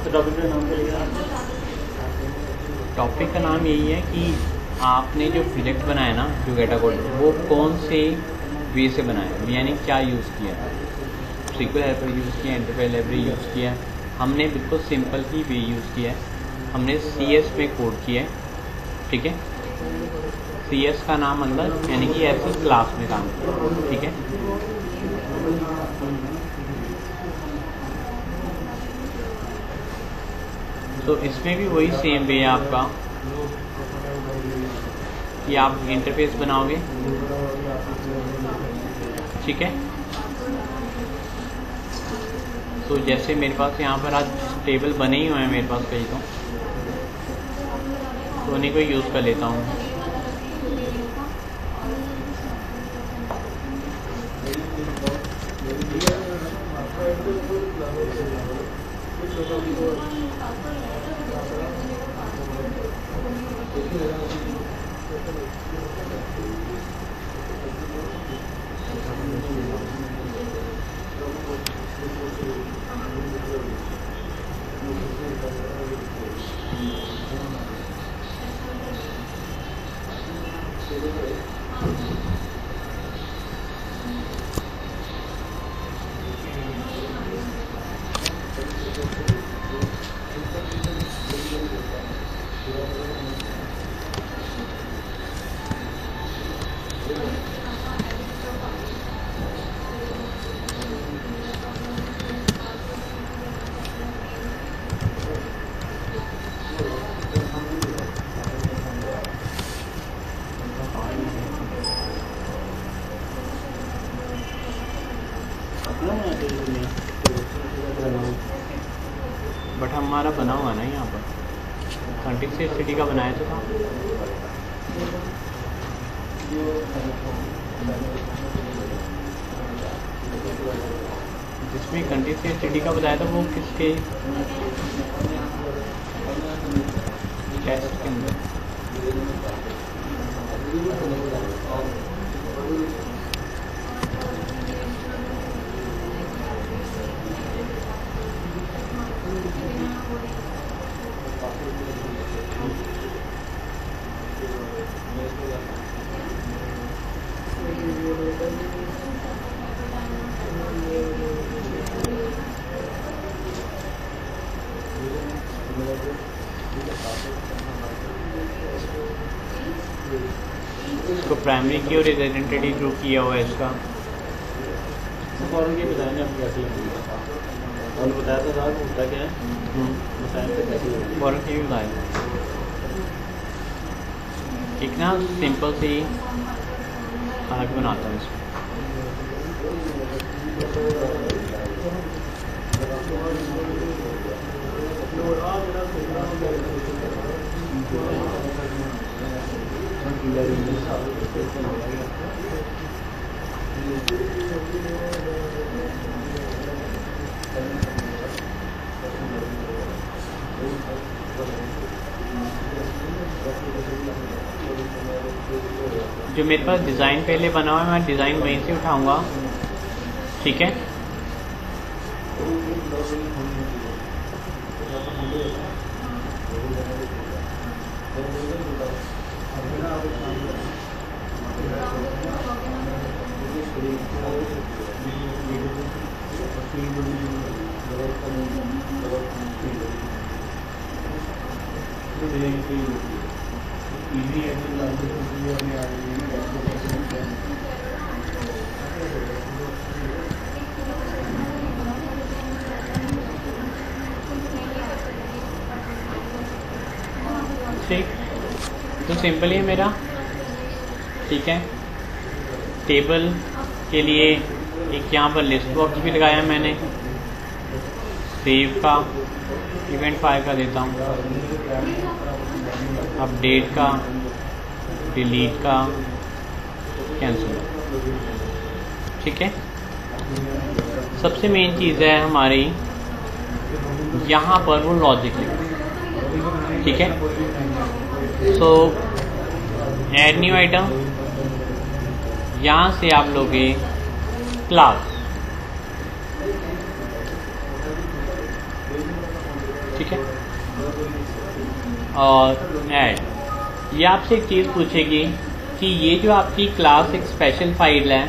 तो टॉपिक का नाम क्या है? टॉपिक का नाम यही है कि आपने जो प्रोजेक्ट बनाया ना, जो डेटा कोड, वो कौन से वे से बनाया, यानी क्या यूज़ किया। SQL हेल्पर यूज़ किया, इंटरफेस लाइब्रेरी यूज़ किया, हमने बिल्कुल सिंपल ही वे यूज़ किया है। हमने CS में कोड किया है, ठीक है। CS का नाम मतलब यानी कि ऐसी क्लास में काम किया, ठीक है। तो इसमें भी वही सेम वे है आपका कि आप इंटरफेस बनाओगे, ठीक है। तो जैसे मेरे पास यहाँ पर आज टेबल बने ही हुए हैं मेरे पास कई, तो उन्हीं को यूज़ कर लेता हूँ। बट हमारा बना हुआ ना यहाँ पर 36 सिटी का बनाया तो था। जिसमें 36 सिटी का बताया था वो किसके टेस्ट के अंदर। इसको प्राइमरी की और आइडेंटिटी ग्रुप किया हुआ है इसका। फॉरन के बताया ना आपको कैसे लगेगा, और बताया तो था होता क्या है, बताया तो कैसे लगेगा। फॉरन की भी बताया। एक ना सिंपल सी अलग बनाता हूँ इसको। जो मेरे पास डिज़ाइन पहले बना हुआ है मैं डिज़ाइन वहीं से उठाऊंगा, ठीक है। ठीक, तो सिंपल ही है मेरा, ठीक है। टेबल के लिए एक यहाँ पर लिस्ट बॉक्स भी लगाया है मैंने। सेव का इवेंट फाइल का देता हूँ, अपडेट का, डिलीट का, कैंसिल, ठीक है। सबसे मेन चीज़ है हमारी यहाँ पर वो लॉजिक लिखना, ठीक है। सो ऐड न्यू आइटम, यहाँ से आप लोगे क्लास, ठीक है। और ऐड, ये आपसे एक चीज़ पूछेगी कि ये जो आपकी क्लास एक स्पेशल फाइल है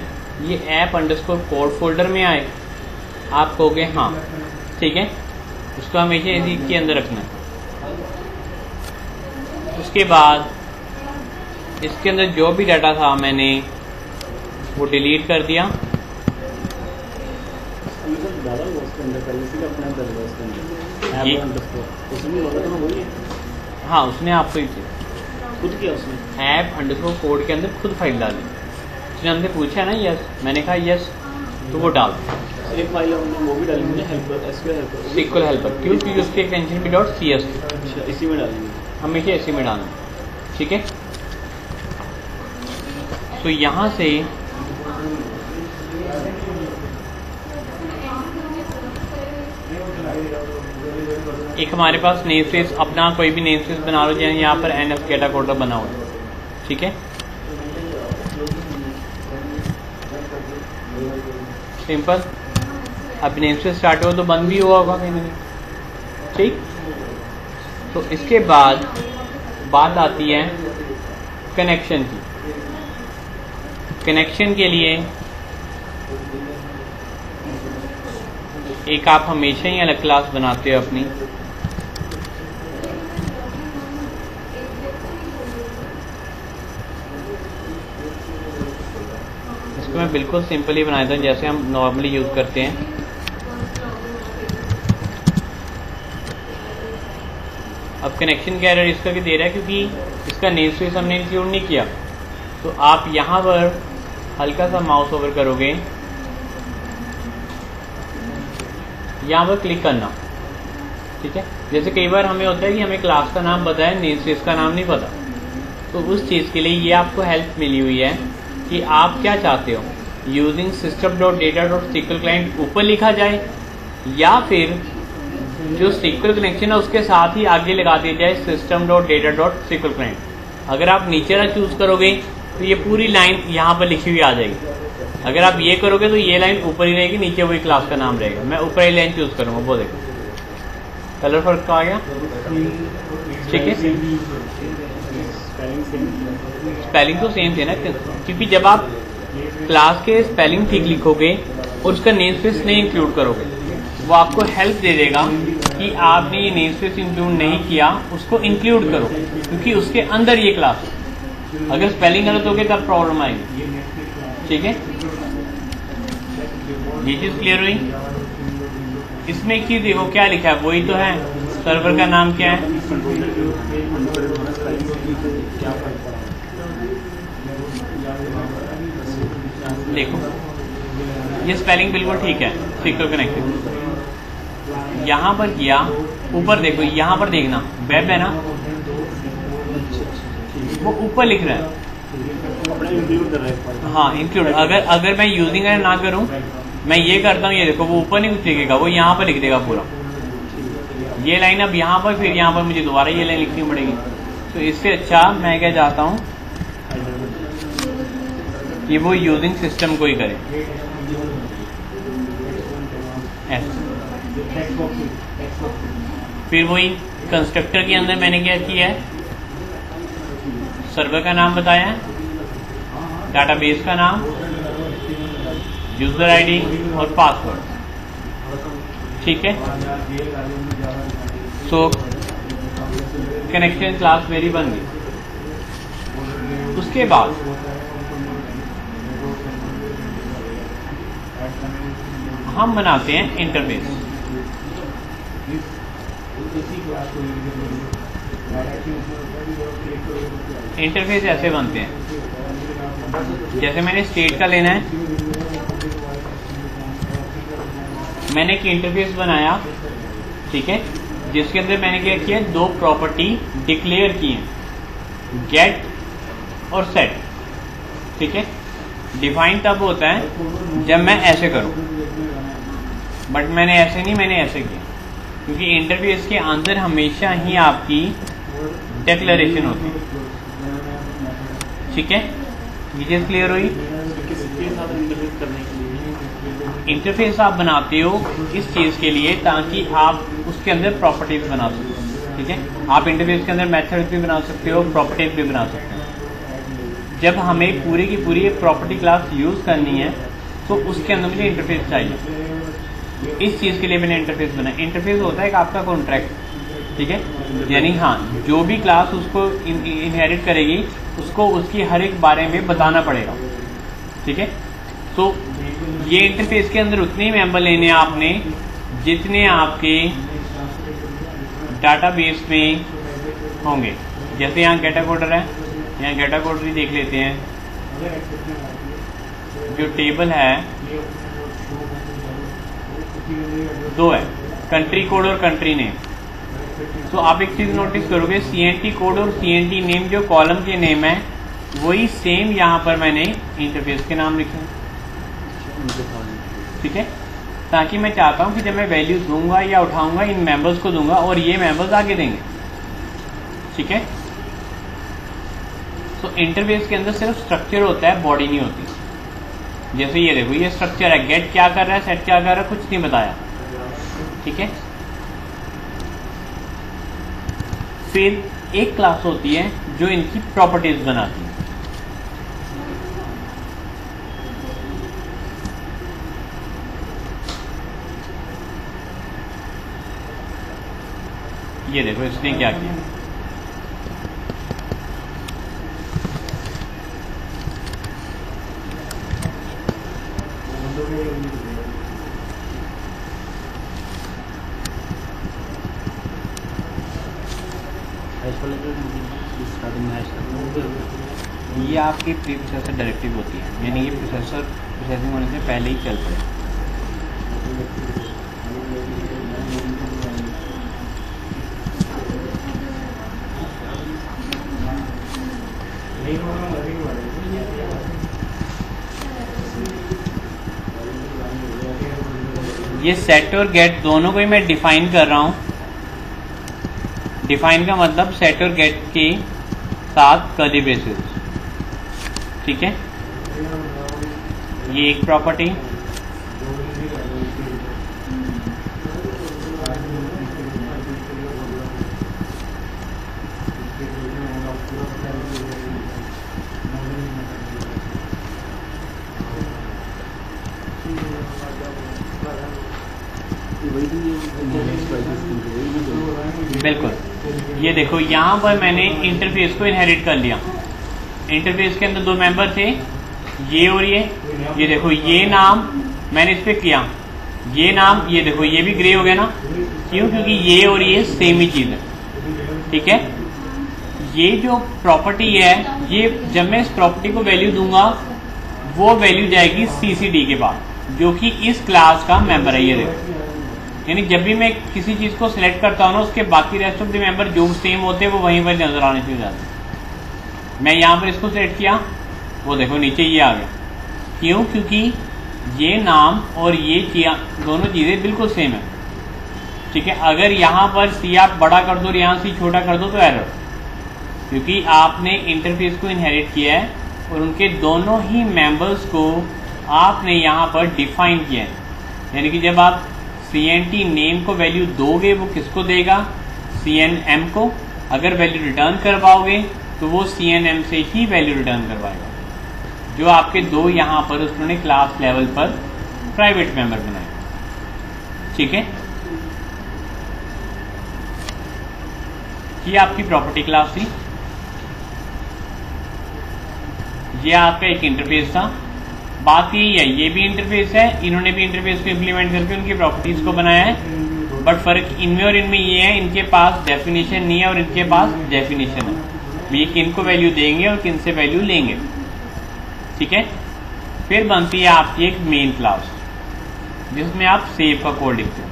ये ऐप अंडरस्कोर कोड फोल्डर में आए। आप कहोगे हाँ, ठीक है, उसको हमेशा इसी के अंदर रखना है। उसके बाद इसके अंदर जो भी डाटा था मैंने वो डिलीट कर दिया। ये हाँ, उसने आपको ही खुद किया उसने, ऐप अंडरस्कोर कोड के अंदर खुद फाइल डाली। उसने हमसे पूछा ना यस, मैंने कहा यस, तो वो डाल एक फाइल हमने वो भी डाली मुझे हेल्पर, SQL हेल्पर। क्यों? क्योंकि उसकी एक्सटेंशन भी .cs अच्छा इसी में डालेंगे, हमेशा इसी में डालना, ठीक है। तो यहाँ से एक हमारे पास नेम स्पेस, अपना कोई भी नेम स्पेस बना लो, जैसे यहाँ पर NF गेटा कोड बना हुआ है, ठीक है, सिंपल। अब नेम स्पेस स्टार्ट हो तो बंद भी हुआ होगा कहीं ना कहीं, ठीक। तो इसके बाद बात आती है कनेक्शन की। कनेक्शन के लिए एक आप हमेशा ही अलग क्लास बनाते हो अपनी, इसको मैं बिल्कुल सिंपल ही बना देता हूँ जैसे हम नॉर्मली यूज करते हैं। अब कनेक्शन का एरर इसका भी दे रहा है क्योंकि इसका नेम स्पेस हमने इंक्लूड नहीं किया। तो आप यहाँ पर हल्का सा माउस ओवर करोगे, यहाँ पर क्लिक करना, ठीक है। जैसे कई बार हमें होता है कि हमें क्लास का नाम पता है, नेम स्पेस का नाम नहीं पता, तो उस चीज़ के लिए ये आपको हेल्प मिली हुई है कि आप क्या चाहते हो, यूजिंग system.data.sql क्लाइंट ऊपर लिखा जाए या फिर जो SQL कनेक्शन है उसके साथ ही आगे लगा दिया जाए system.data.sql क्लाइंट। अगर आप नीचे वाला चूज करोगे तो ये पूरी लाइन यहाँ पर लिखी हुई आ जाएगी। अगर आप ये करोगे तो ये लाइन ऊपर ही रहेगी, नीचे वही क्लास का नाम रहेगा। मैं ऊपर ही लाइन चूज करूँगा, वो देखो कलर फर्क आ गया, ठीक है। स्पेलिंग तो सेम थे ना, क्योंकि जब आप क्लास के स्पेलिंग ठीक लिखोगे और उसका नेम स्पेस नहीं इंक्लूड करोगे, वो आपको हेल्प दे देगा कि आपने ये नेम स्पेस इंक्लूड नहीं किया, उसको इंक्लूड करो, क्योंकि उसके अंदर ये क्लास है। अगर स्पेलिंग गलत हो गई तब प्रॉब्लम आएगी, ठीक है। ये चीज क्लियर हुई। इसमें एक चीज देखो क्या लिखा है, वही तो है, सर्वर का नाम क्या है, देखो ये स्पेलिंग बिल्कुल ठीक है, SQL कनेक्टेड। यहाँ पर किया, ऊपर देखो, यहाँ पर देखना वेब है ना, वो ऊपर लिख रहा है, हाँ इंक्लूड। अगर मैं यूजिंग ना करूँ, मैं ये करता हूँ, ये देखो वो ऊपर नहीं कुछ लिखेगा, वो यहाँ पर लिख देगा पूरा ये लाइन। अब यहाँ पर फिर यहाँ पर मुझे दोबारा ये लाइन लिखनी पड़ेगी। तो इससे अच्छा मैं क्या चाहता हूँ कि वो यूजिंग सिस्टम को ही करे। फिर वही कंस्ट्रक्टर के अंदर मैंने क्या किया है, सर्वर का नाम बताया है, डाटाबेस का नाम, यूजर आईडी और पासवर्ड, ठीक है। सो कनेक्शन क्लास मेरी बन गई। उसके बाद हम बनाते हैं इंटरफेस। इंटरफेस ऐसे बनते हैं, जैसे मैंने स्टेट का लेना है, मैंने एक इंटरफेस बनाया, ठीक है, जिसके अंदर मैंने क्या किया, दो प्रॉपर्टी डिक्लेयर की हैं, गेट और सेट, ठीक है। डिफाइन तब होता है जब मैं ऐसे करूं, बट मैंने ऐसे नहीं, मैंने ऐसे किया, क्योंकि इंटरफेस के अंदर हमेशा ही आपकी डिक्लेरेशन होती है, ठीक है। ये चीज क्लियर हुई। इंटरफेस आप बनाते हो इस चीज़ के लिए ताकि आप उसके अंदर प्रॉपर्टीज बना सको, ठीक है। आप इंटरफेस के अंदर मेथड भी बना सकते हो, प्रॉपर्टीज भी बना सकते हो। जब हमें पूरी की पूरी एक प्रॉपर्टी क्लास यूज़ करनी है तो उसके अंदर मुझे इंटरफेस चाहिए। इस चीज़ के लिए मैंने इंटरफेस बनाया। इंटरफेस होता है कि आपका कॉन्ट्रैक्ट, ठीक है, यानी हाँ जो भी क्लास उसको इनहेरिट करेगी उसको उसकी हर एक बारे में बताना पड़ेगा, ठीक है। तो ये इंटरफेस के अंदर उतने ही मेंबर लेने हैं आपने जितने आपके डाटाबेस में होंगे। जैसे यहाँ गेटा कोडर है, यहाँ गेटा कोडर ही देख लेते हैं। जो टेबल है 2 है, कंट्री कोड और कंट्री नेम। तो आप एक चीज नोटिस करोगे, CNT कोड और CNT नेम जो कॉलम के नेम है वही सेम यहाँ पर मैंने इंटरफेस के नाम लिखे, ठीक है। ताकि मैं चाहता हूँ कि जब मैं वैल्यू दूंगा या उठाऊंगा इन मेंबर्स को दूंगा और ये मेंबर्स आगे देंगे, ठीक है। तो इंटरफेस के अंदर सिर्फ स्ट्रक्चर होता है, बॉडी नहीं होती। जैसे ये देखो, ये स्ट्रक्चर है, गेट क्या कर रहा है, सेट क्या कर रहा है, कुछ नहीं बताया, ठीक है। फिर एक क्लास होती है जो इनकी प्रॉपर्टीज बनाती है। ये देखो इसने क्या किया, ये आपकी प्री प्रोसेसर डायरेक्टिव होती है, यानी ये प्रोसेसिंग होने से पहले ही चलते हैं। ये सेट और गेट दोनों को ही मैं डिफाइन कर रहा हूं। डिफाइन का मतलब सेट और गेट के साथ कर्ली ब्रेसेस, ठीक है। ये एक प्रॉपर्टी, बिल्कुल। ये देखो यहाँ पर मैंने इंटरफेस को इनहेरिट कर लिया। इंटरफेस के अंदर 2 मेंबर थे, ये और ये देखो ये नाम मैंने इस पे किया, ये नाम, ये देखो ये भी ग्रे हो गया ना, क्यों? क्योंकि ये और ये सेम ही चीज है, ठीक है। ये जो प्रॉपर्टी है, ये जब मैं इस प्रॉपर्टी को वैल्यू दूंगा वो वैल्यू जाएगी CCD के पास, जो कि इस क्लास का मेंबर है। ये देखो, यानी जब भी मैं किसी चीज को सिलेक्ट करता हूँ ना, उसके बाकी रेस्ट ऑफ द मेंबर जो सेम होते हैं वो वहीं पर नजर आने शुरू हो जाते हैं। मैं यहाँ पर इसको सिलेक्ट किया, वो देखो नीचे ये आ गया, क्यों? क्योंकि ये नाम और ये दोनों चीजें बिल्कुल सेम है, ठीक है। अगर यहाँ पर C आप बड़ा कर दो और यहाँ C छोटा कर दो तो एरर, क्योंकि आपने इंटरफेस को इनहेरिट किया है और उनके दोनों ही मेंबर्स को आपने यहाँ पर डिफाइन किया है। यानी कि जब आप CNT नेम को वैल्यू दोगे वो किसको देगा? CNM को। अगर वैल्यू रिटर्न करवाओगे तो वो CNM से ही वैल्यू रिटर्न करवाएगा। जो आपके 2 यहाँ पर उन्होंने क्लास लेवल पर प्राइवेट मेंबर बनाए, ठीक है। ये आपकी प्रॉपर्टी क्लास थी, ये आपका एक इंटरफेस था। बात यही है, ये भी इंटरफेस है, इन्होंने भी इंटरफेस को इम्प्लीमेंट करके उनकी प्रॉपर्टीज को बनाया है। बट फर्क इनमें और इनमें ये है, इनके पास डेफिनेशन नहीं है और इनके पास डेफिनेशन है। ये किन को वैल्यू देंगे और किन से वैल्यू लेंगे, ठीक है। फिर बनती है आपकी एक मेन क्लास जिसमें आप सेव का कोड लिखते हो।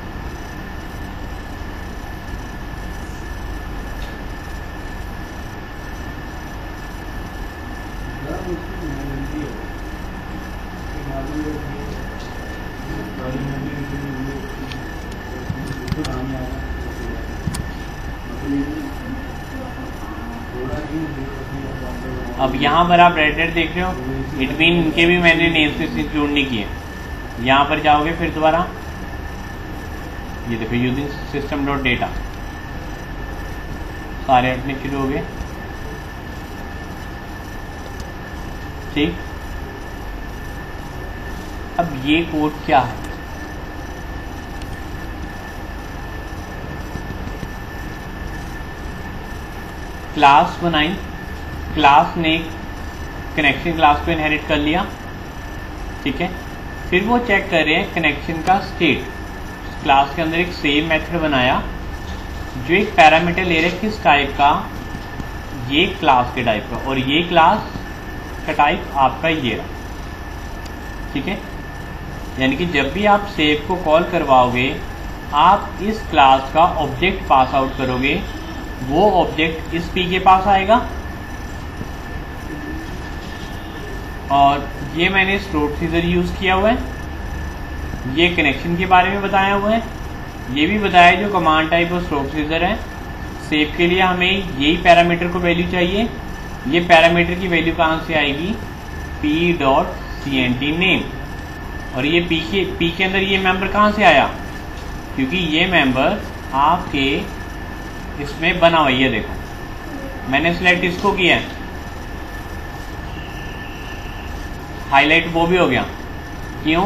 अब यहाँ पर आप रेड देख रहे हो, इट मीन इनके भी मैंने नेम स्पेस इंक्लूड नहीं किए, यहाँ पर जाओगे फिर दोबारा, ये देखो यूजिंग सिस्टम डॉट डेटा, सारे हटने शुरू हो गए। ठीक, अब ये कोड क्या है? क्लास बनाई, क्लास ने कनेक्शन क्लास को इनहेरिट कर लिया, ठीक है। फिर वो चेक कर रहे हैं कनेक्शन का स्टेट। क्लास के अंदर एक सेव मेथड बनाया जो एक पैरामीटर ले रहे किस टाइप का, ये क्लास के टाइप का, और ये क्लास का टाइप आपका ये रहा, ठीक है। यानी कि जब भी आप सेव को कॉल करवाओगे, आप इस क्लास का ऑब्जेक्ट पास आउट करोगे, वो ऑब्जेक्ट इस पी के पास आएगा। और ये मैंने स्टोर सीजर यूज किया हुआ है, ये कनेक्शन के बारे में बताया हुआ है, ये भी बताया जो कमांड टाइप और स्टोर सीजर है। सेव के लिए हमें यही पैरामीटर को वैल्यू चाहिए। ये पैरामीटर की वैल्यू कहाँ से आएगी? p.cnt name. और ये पी के अंदर ये मेंबर कहाँ से आया? क्योंकि ये मेंबर आपके इसमें बना हुआ है, देखो मैंने सिलेक्ट इसको किया है, हाईलाइट वो भी हो गया। क्यों?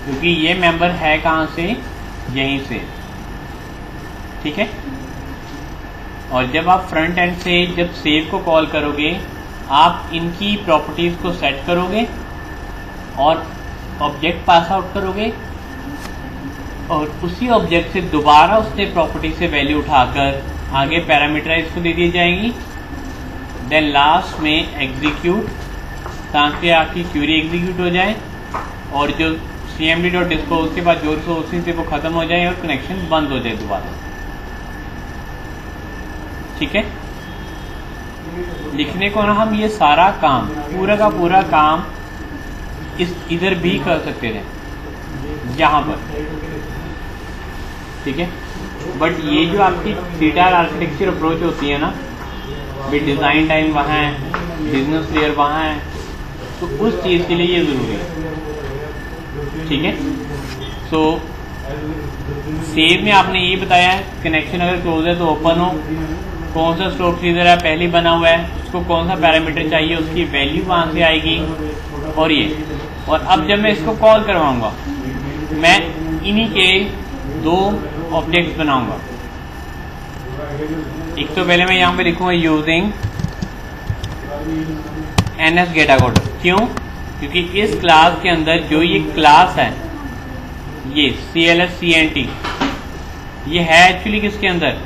क्योंकि ये मेंबर है कहाँ से? यहीं से, ठीक है। और जब आप फ्रंट एंड से जब सेव को कॉल करोगे, आप इनकी प्रॉपर्टीज को सेट करोगे और ऑब्जेक्ट पास आउट करोगे, और उसी ऑब्जेक्ट से दोबारा उसने प्रॉपर्टी से वैल्यू उठाकर आगे पैरामीटराइज को दे दी जाएंगी। देन लास्ट में एग्जीक्यूट, ताकि आपकी क्यूरी एग्जीक्यूट हो जाए और जो cmd.dispose के बाद जो रिसोर्सेज से वो खत्म हो जाए और कनेक्शन बंद हो जाए दोबारा, ठीक है। लिखने को ना हम ये सारा काम, पूरा का पूरा काम इस इधर भी कर सकते थे, यहाँ पर, ठीक है। बट ये जो आपकी थीटा आर्किटेक्चर अप्रोच होती है ना, भी डिज़ाइन टाइम वहाँ है, बिजनेस लेयर वहाँ है, तो उस चीज़ के लिए ये ज़रूरी है, ठीक है। सो सेव में आपने ये बताया है कनेक्शन अगर क्लोज है तो ओपन हो, कौन सा स्टोर सीजर है पहले बना हुआ है, उसको कौन सा पैरामीटर चाहिए, उसकी वैल्यू वहाँ से आएगी, और ये। और अब जब मैं इसको कॉल करवाऊंगा, मैं इन्हीं के दो ऑब्जेक्ट्स बनाऊंगा। एक तो पहले मैं यहाँ पे लिखूंगा यूजिंग ns गेटाकोडर। क्यों? क्योंकि इस क्लास के अंदर जो ये क्लास है, ये CLSCNT, ये है एक्चुअली किसके अंदर?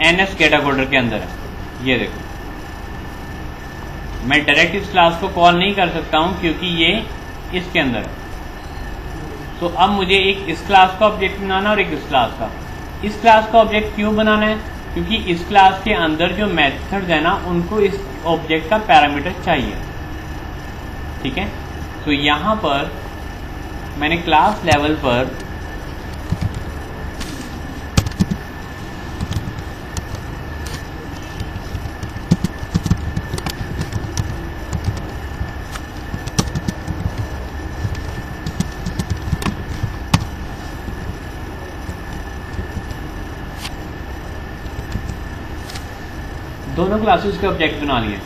ns गेटाकोडर के अंदर है। ये देखो, मैं डायरेक्ट इस क्लास को कॉल नहीं कर सकता हूं क्योंकि ये इसके अंदर है। तो अब मुझे एक इस क्लास का ऑब्जेक्ट बनाना और एक इस क्लास का। इस क्लास का ऑब्जेक्ट क्यों बनाना है? क्योंकि इस क्लास के अंदर जो मेथड्स है ना, उनको इस ऑब्जेक्ट का पैरामीटर चाहिए, ठीक है। तो यहाँ पर मैंने क्लास लेवल पर दोनों क्लासेस के ऑब्जेक्ट बना लिए।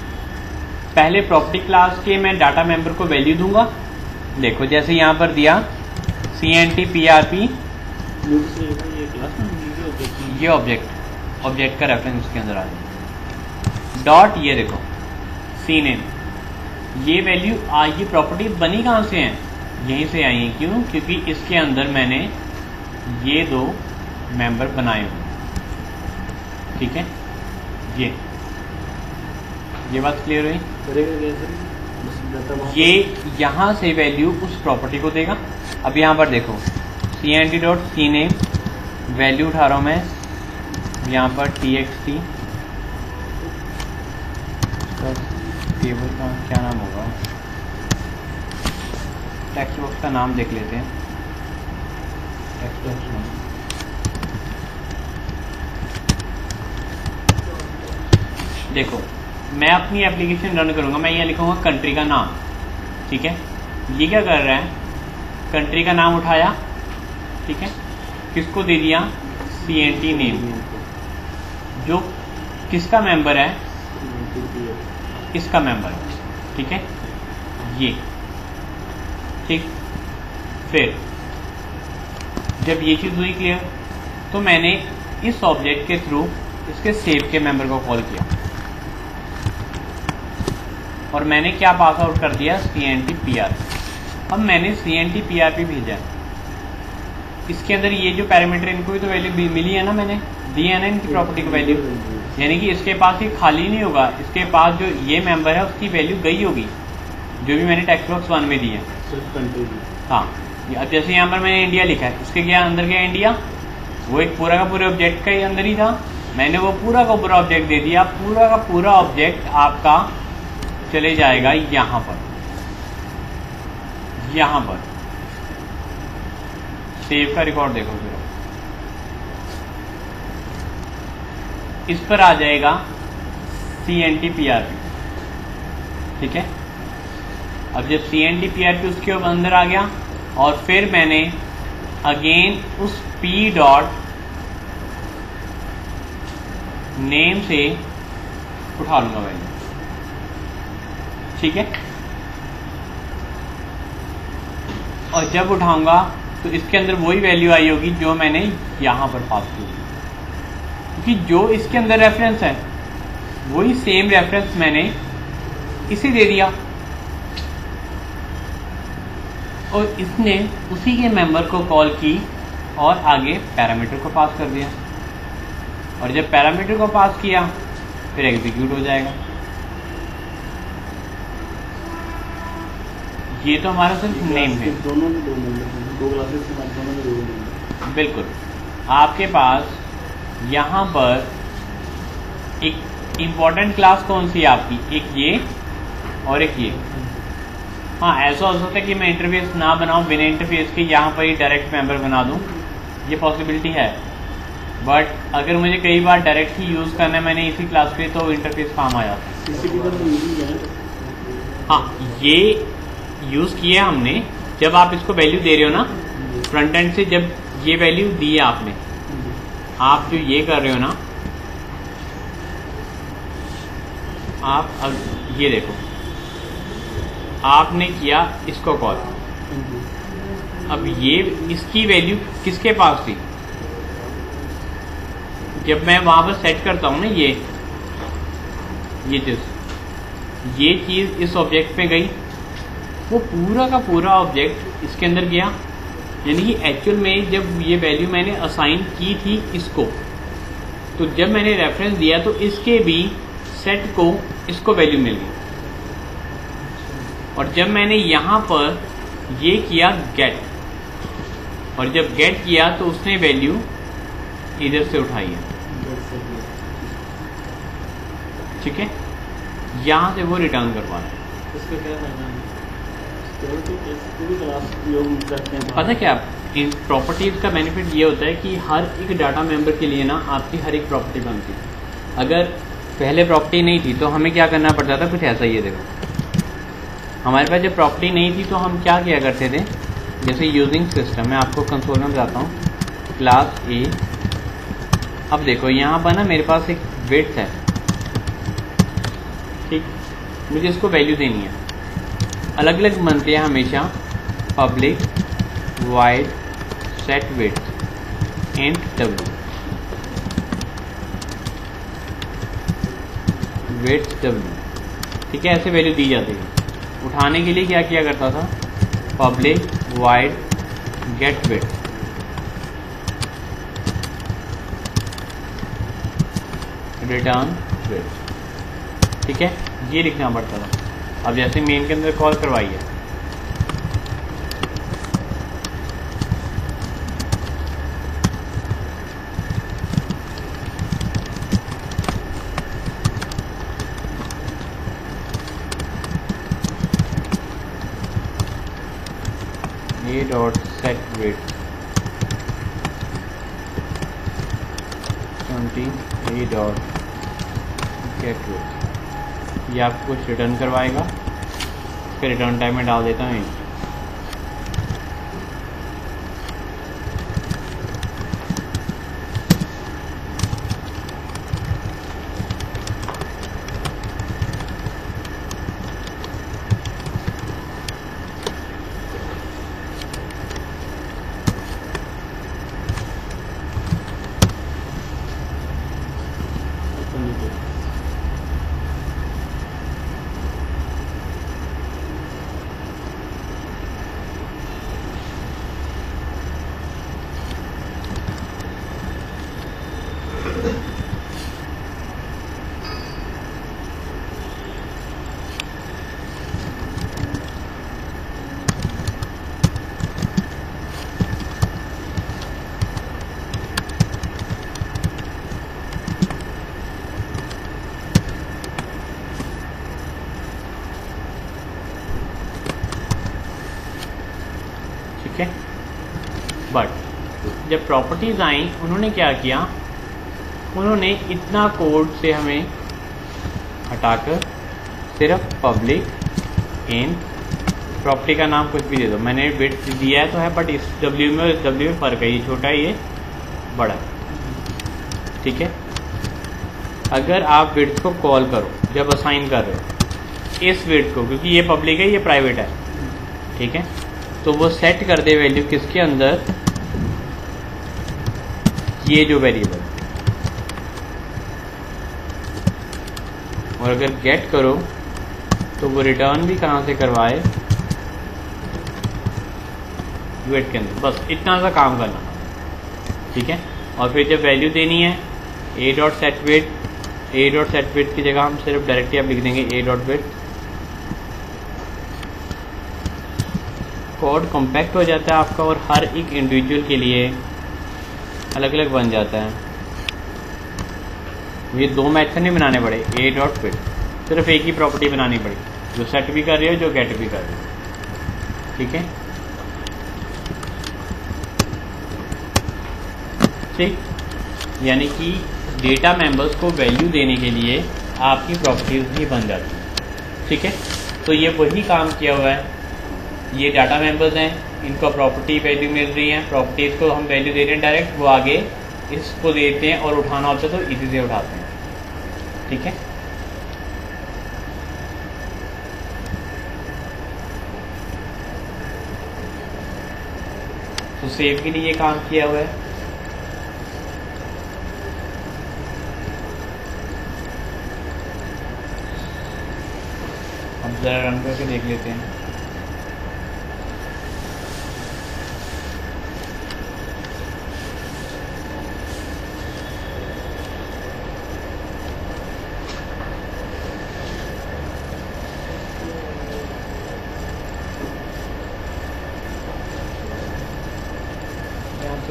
पहले प्रॉपर्टी क्लास के मैं डाटा मेंबर को वैल्यू दूंगा। देखो जैसे यहाँ पर दिया CNT PRP, ये ऑब्जेक्ट का रेफरेंस इसके अंदर आ जाए। डॉट, ये देखो CNAME, ये वैल्यू ये प्रॉपर्टी बनी कहाँ से है? यहीं से आई है। क्यों? क्योंकि इसके अंदर मैंने ये दो मेंबर बनाए हुए, ठीक है। ये बात क्लियर हुई? ये यहाँ से वैल्यू उस प्रॉपर्टी को देगा। अब यहाँ पर देखो CNT.CNAME, वैल्यू उठा रहा हूँ मैं यहाँ पर TXT, टेबल का क्या नाम होगा, टेक्स्ट बॉक्स का नाम देख लेते हैं। टेक्स्ट बॉक्स देखो, मैं अपनी एप्लीकेशन रन करूंगा, मैं यहाँ लिखूंगा कंट्री का नाम, ठीक है। ये क्या कर रहा है? कंट्री का नाम उठाया, ठीक है, किसको दे दिया, CNT नेम, जो किसका मेंबर है, इसका मेंबर है, ठीक है, ये ठीक। फिर जब ये चीज़ हुई क्लियर, तो मैंने इस ऑब्जेक्ट के थ्रू इसके सेव के मेंबर को कॉल किया और मैंने क्या पास आउट कर दिया, CNT PR। अब मैंने CNT PRP भेजा, इसके अंदर ये जो पैरामीटर, इनको भी तो वैल्यू मिली है ना, मैंने दी है ना इनकी प्रॉपर्टी की वैल्यू, यानी कि इसके पास ये खाली नहीं होगा, इसके पास जो ये मेंबर है उसकी वैल्यू गई होगी जो भी मैंने टेक्स्ट बॉक्स 1 में दी है। हाँ, अब जैसे यहाँ पर मैंने इंडिया लिखा है, इसके क्या अंदर क्या इंडिया, वो एक पूरा का पूरे ऑब्जेक्ट का ही अंदर ही था, मैंने वो पूरा का पूरा ऑब्जेक्ट दे दिया, पूरा का पूरा ऑब्जेक्ट आपका चले जाएगा यहाँ पर, यहाँ पर सेव का रिकॉर्ड देखो, फिर इस पर आ जाएगा CNT PRP, ठीक है। अब जब CNT PRP उसके अंदर आ गया और फिर मैंने अगेन उस P डॉट नेम से उठा लूंगा वैल्यू, ठीक है। और जब उठाऊंगा तो इसके अंदर वही वैल्यू आई होगी जो मैंने यहां पर पास की होगी, क्योंकि जो इसके अंदर रेफरेंस है वही सेम रेफरेंस मैंने इसे दे दिया और इसने उसी के मेंबर को कॉल की और आगे पैरामीटर को पास कर दिया, और जब पैरामीटर को पास किया फिर एग्जीक्यूट हो जाएगा। ये तो हमारा सिर्फ नेम है, दोनों में दो क्लासेस के दोनों में दो। बिल्कुल, आपके पास यहाँ पर एक इम्पॉर्टेंट क्लास कौन सी है आपकी, एक ये और एक ये। हाँ, ऐसा हो सकता है कि मैं इंटरफेस ना बनाऊं, बिना इंटरफेस के यहाँ पर ही डायरेक्ट मेंबर बना दूं, ये पॉसिबिलिटी है। बट अगर मुझे कई बार डायरेक्ट ही यूज़ करना है मैंने इसी क्लास पे, तो इंटरफेस काम आ जाता है। हाँ, ये यूज़ किया हमने, जब आप इसको वैल्यू दे रहे हो ना फ्रंट एंड से, जब ये वैल्यू दी है आपने, आप जो ये कर रहे हो ना, आप अब ये देखो, आपने किया इसको कॉल, अब ये इसकी वैल्यू किसके पास थी, जब मैं वहां पर सेट करता हूं ना, ये चीज इस ऑब्जेक्ट में गई, वो पूरा का पूरा ऑब्जेक्ट इसके अंदर गया, यानी कि एक्चुअल में जब ये वैल्यू मैंने असाइन की थी इसको, तो जब मैंने रेफरेंस दिया तो इसके भी सेट को इसको वैल्यू मिल गई, और जब मैंने यहाँ पर ये किया गेट, और जब गेट किया तो उसने वैल्यू इधर से उठाई है, ठीक है, यहाँ से वो रिटर्न करवा रहा है। इसका क्या फायदा है? पूरी क्लास योग करते हैं। पता क्या, इन प्रॉपर्टीज का बेनिफिट ये होता है कि हर एक डाटा मेंबर के लिए ना आपकी हर एक प्रॉपर्टी बनती है। अगर पहले प्रॉपर्टी नहीं थी तो हमें क्या करना पड़ता था, कुछ ऐसा ही है। देखो, हमारे पास जब प्रॉपर्टी नहीं थी तो हम क्या किया करते थे, जैसे यूजिंग सिस्टम, मैं आपको कंसोल में बताता हूँ, क्लास ए। अब देखो यहाँ पर ना मेरे पास एक विड्थ है, ठीक, मुझे इसको वैल्यू देनी है, अलग अलग बनते हैं हमेशा, public wide set width and W, width W, ठीक है, ऐसे वैल्यू दी जाती है। उठाने के लिए क्या किया करता था, public void get width, return width, ठीक है, ये लिखना पड़ता था। अब जैसे मेन के अंदर कॉल करवाइए, ए डॉट सेट विड्थ 20, ए डॉट गेट विड्थ, ये आपको कुछ रिटर्न करवाएगा। फिर रिटर्न टाइम में डाल देता हूँ, ठीक है। बट जब प्रॉपर्टीज़ आई उन्होंने क्या किया, उन्होंने इतना कोड से हमें हटाकर सिर्फ पब्लिक इन प्रॉपर्टी का नाम कुछ भी दे दो। मैंने विड्थ दिया है तो है, बट इस डब्ल्यू में और इस डब्ल्यू में फ़र्क है, ये छोटा है ये बड़ा है, ठीक है। अगर आप विड्थ को कॉल करो जब असाइन कर रहे हो इस विड्थ को, क्योंकि ये पब्लिक है ये प्राइवेट है, ठीक है, तो वो सेट कर दे वैल्यू किसके अंदर, ये जो वेरिएबल, और अगर गेट करो तो वो रिटर्न भी कहाँ से करवाए, वेट के अंदर। बस इतना सा काम करना, ठीक है। और फिर जब वैल्यू देनी है a dot set weight, a dot set weight की जगह हम सिर्फ डायरेक्टली आप लिख देंगे a dot weight. Code compact हो जाता है आपका और हर एक इंडिविजुअल के लिए अलग अलग बन जाता है। ये दो मेथड नहीं बनाने पड़े, ए डॉट वेट, सिर्फ एक ही प्रॉपर्टी बनानी पड़ी जो सेट भी कर रही हो जो गेट भी कर रही हो, ठीक है। ठीक, यानी कि डेटा मेंबर्स को वैल्यू देने के लिए आपकी प्रॉपर्टीज भी बन जाती है, ठीक है। तो ये वही काम किया हुआ है, ये डाटा मेंबर्स हैं, इनको प्रॉपर्टी वैल्यू मिल रही है, प्रॉपर्टीज को हम वैल्यू दे रहे हैं डायरेक्ट, वो आगे इसको देते हैं और उठाना होता है तो इजी से उठाते हैं, ठीक है। तो सेव के लिए ये काम किया हुआ है। अब जरा रन करके देख लेते हैं।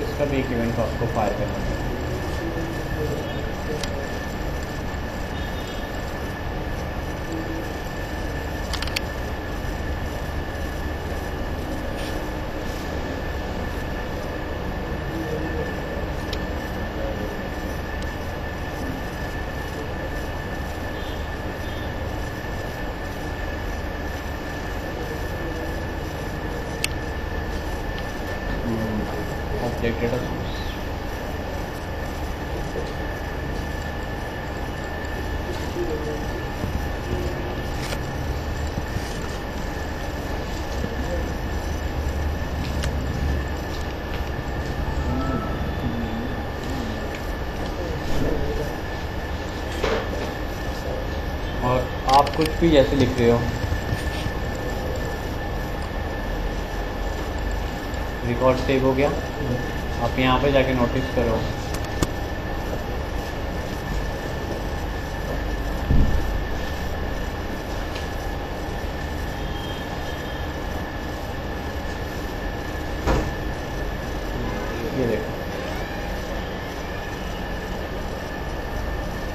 इसका भी एक इवेंट आपको फायर करना है। Object data source. और आप कुछ भी जैसे लिख रहे हो, रिकॉर्ड सेव हो गया, आप यहाँ पे जाके नोटिस करो, ये देखो,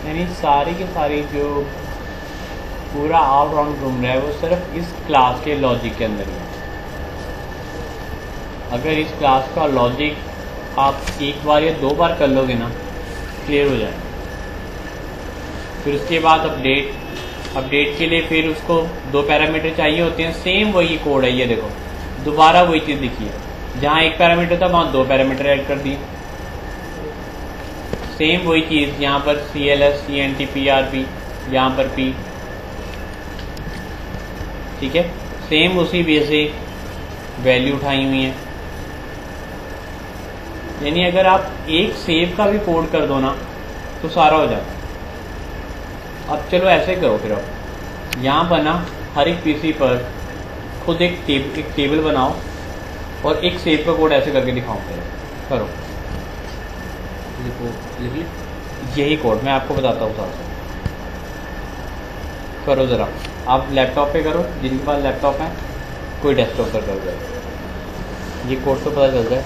यानी सारी की सारी जो पूरा ऑल राउंड घूम रहा है वो सिर्फ इस क्लास के लॉजिक के अंदर ही है। अगर इस क्लास का लॉजिक आप एक बार या दो बार कर लोगे ना, क्लियर हो जाएगा। फिर उसके बाद अपडेट के लिए फिर उसको दो पैरामीटर चाहिए होते हैं, सेम वही कोड है, ये देखो दोबारा वही चीज़ लिखी है, जहाँ एक पैरामीटर था वहाँ दो पैरामीटर ऐड कर दिए, सेम वही चीज़ यहाँ पर CLS CNT PRP, यहाँ पर P, ठीक है, सेम उसी वे से वैल्यू उठाई हुई है। यानी अगर आप एक सेव का भी कोड कर दो ना तो सारा हो जाता है। अब चलो ऐसे करो, फिर आप यहाँ पर ना हर एक पीसी पर खुद एक टेबल बनाओ और एक सेव का कोड ऐसे करके दिखाओ, करो, यही कोड मैं आपको बताता हूँ साथ। करो ज़रा, आप लैपटॉप पे करो, जिनके पास लैपटॉप है, कोई डेस्कटॉप पर करो, ये कोड तो पता चल जाए।